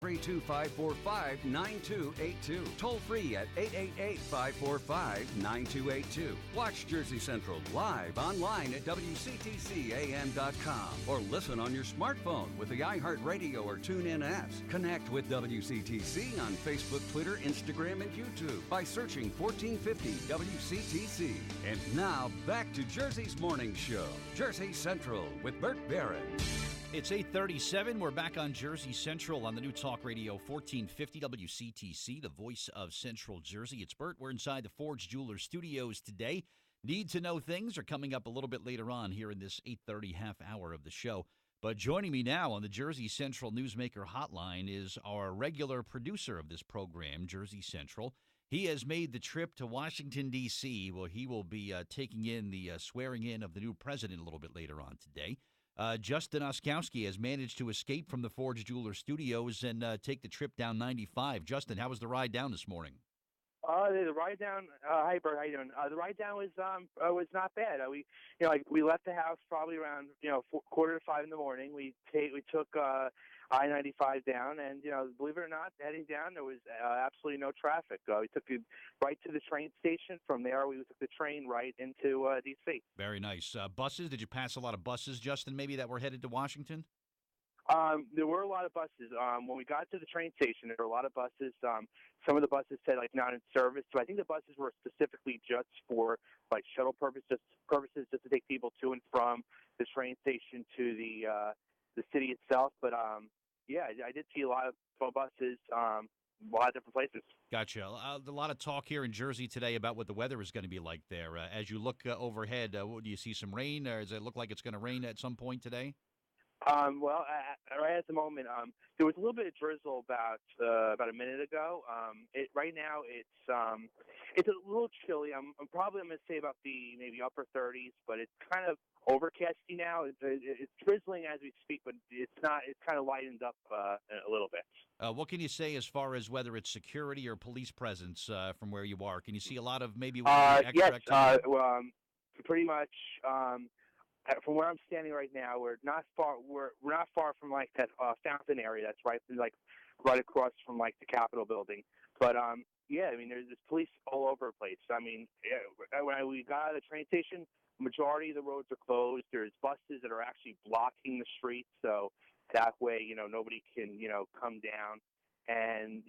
32545-9282. Toll free at 888-545-9282. Watch Jersey Central live online at WCTCAM.com or listen on your smartphone with the iHeartRadio or TuneIn apps. Connect with WCTC on Facebook, Twitter, Instagram, and YouTube by searching 1450 WCTC. And now back to Jersey's Morning Show, Jersey Central with Bert Barron. It's 8:37. We're back on Jersey Central on the new Talk Radio 1450 WCTC, the voice of Central Jersey. It's Bert. We're inside the Forge Jewelers Studios today. Need to know things are coming up a little bit later on here in this 8:30 half hour of the show. But joining me now on the Jersey Central Newsmaker Hotline is our regular producer of this program, Jersey Central. He has made the trip to Washington, D.C., where he will be taking in the swearing in of the new president a little bit later on today. Justin Oskowsky has managed to escape from the Forge Jeweler Studios and take the trip down 95. Justin, how was the ride down this morning? The ride down. Hi, Bert. How you doing? The ride down was not bad. We left the house probably around 4:45 in the morning. We took I-95 down, and believe it or not, heading down there was absolutely no traffic. We took it right to the train station. From there, we took the train right into D.C. Very nice. Buses? Did you pass a lot of buses, Justin? Maybe that were headed to Washington? There were a lot of buses. When we got to the train station, there were a lot of buses. Some of the buses said not in service. So I think the buses were specifically just for shuttle purposes, just to take people to and from the train station to the city itself. But I did see a lot of buses, a lot of different places. Gotcha. A lot of talk here in Jersey today about what the weather is going to be like there. As you look overhead, do you see some rain, or does it look like it's going to rain at some point today? Right at the moment, there was a little bit of drizzle about a minute ago. Right now it's a little chilly. I'm going to say about the maybe upper 30s, but it's kind of overcasty now. It's drizzling as we speak, but it's not. It's kind of lightened up a little bit. What can you say as far as whether it's security or police presence from where you are? Can you see a lot of maybe extra activity? Pretty much. From where I'm standing right now, we're not far. We're not far from that fountain area that's right across from the Capitol building. But there's police all over the place. When we got out of the train station, majority of the roads are closed. There's buses that are actually blocking the streets, so that way nobody can come down. And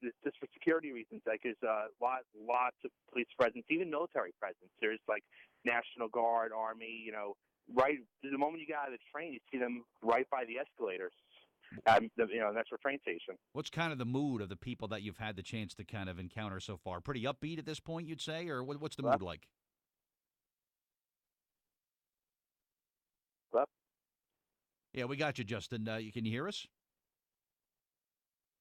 just for security reasons, there's lots of police presence, even military presence. There's National Guard, Army. Right the moment you get out of the train, you see them right by the escalators. That's our train station. What's kind of the mood of the people that you've had the chance to kind of encounter so far? Pretty upbeat at this point, you'd say, or what's the mood like? Well, yeah, we got you, Justin. Can you hear us?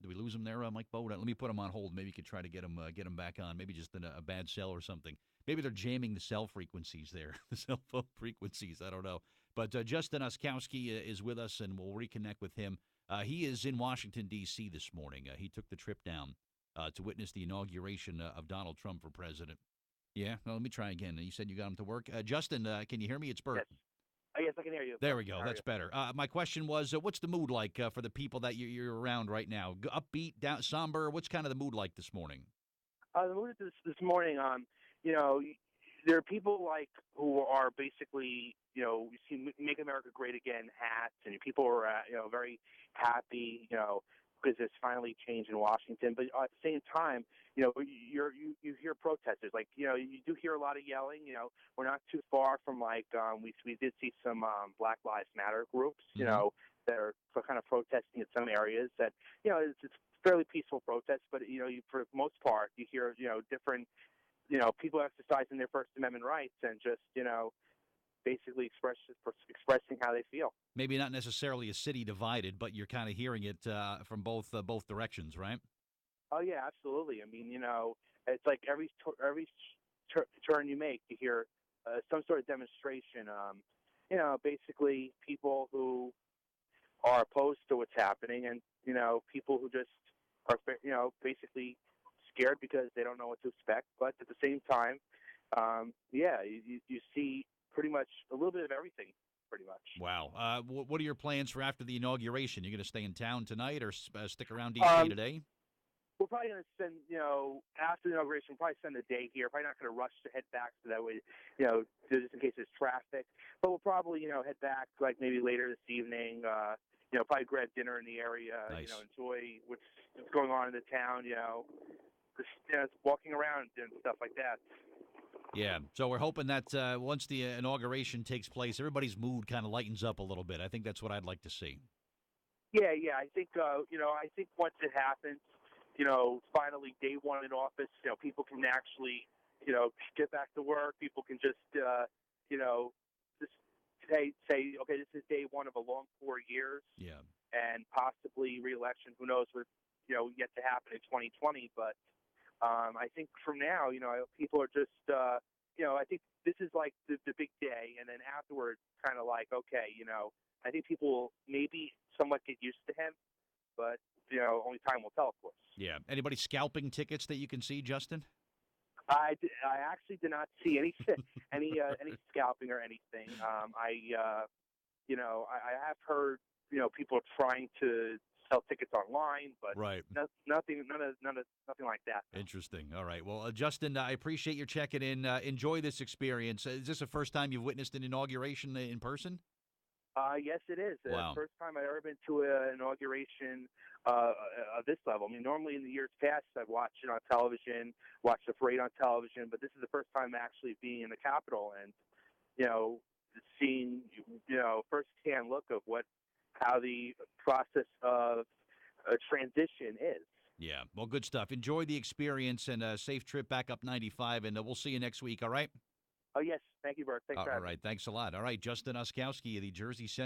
Did we lose him there, Mike Bo? Let me put him on hold. Maybe you could try to get him back on. Maybe just in a bad cell or something. Maybe they're jamming the cell frequencies there, the cell phone frequencies. I don't know. But Justin Oskowsky is with us, and we'll reconnect with him. He is in Washington, D.C. this morning. He took the trip down to witness the inauguration of Donald Trump for president. Yeah? Well, let me try again. You said you got him to work. Justin, can you hear me? It's Bert. Yes. Yes, I can hear you. There we go. That's better. My question was, what's the mood like for the people that you're around right now? Upbeat, down, somber? What's kind of the mood like this morning? The mood this morning, there are people who are basically, you see "Make America Great Again" hats, and people are, very happy, because there's finally change in Washington. But at the same time, you hear protesters. You do hear a lot of yelling. We're not too far from we did see some Black Lives Matter groups, Mm-hmm. that are kind of protesting in some areas. That it's fairly peaceful protests, but for the most part, you hear different people exercising their First Amendment rights and just basically expressing how they feel. Maybe not necessarily a city divided, but you're kind of hearing it from both directions, right? Oh yeah, absolutely. I mean, it's like every turn you make, you hear some sort of demonstration. Basically people who are opposed to what's happening, and people who just are basically scared because they don't know what to expect. But at the same time, you see pretty much a little bit of everything pretty much. Wow. What are your plans for after the inauguration? You going to stay in town tonight or stick around D.C. today? We're probably going to spend, after the inauguration, we'll probably spend the day here. Probably not going to rush to head back so that way, just in case there's traffic. But we'll probably, head back like maybe later this evening. Probably grab dinner in the area. Nice. Enjoy what's going on in the town. Just walking around and stuff like that. Yeah. So we're hoping that once the inauguration takes place, everybody's mood kind of lightens up a little bit. I think that's what I'd like to see. Yeah. I think, I think once it happens, finally day one in office, people can actually, get back to work. People can just, just say, okay, this is day one of a long 4 years. Yeah. And possibly re-election. Who knows what, yet to happen in 2020. But I think from now, people are just, I think this is like the big day. And then afterwards, kind of like, okay, I think people will maybe somewhat get used to him. But, only time will tell, of course. Yeah. Anybody scalping tickets that you can see, Justin? I actually did not see any scalping or anything. I have heard, people are trying to sell tickets online, but right. Nothing like that. Interesting. All right. Well, Justin, I appreciate your checking in. Enjoy this experience. Is this the first time you've witnessed an inauguration in person? Yes, it is. Wow. First time I've ever been to an inauguration of this level. I mean, normally in the years past, I've watched it on television, watched the parade on television, but this is the first time actually being in the Capitol and, seeing, firsthand look of how the process of transition is. Yeah. Well, good stuff. Enjoy the experience and a safe trip back up 95, and we'll see you next week, all right? Oh, yes. Thank you, Bert. Thanks for having me. All right. Thanks a lot. All right. Justin Oskowsky of the Jersey Central.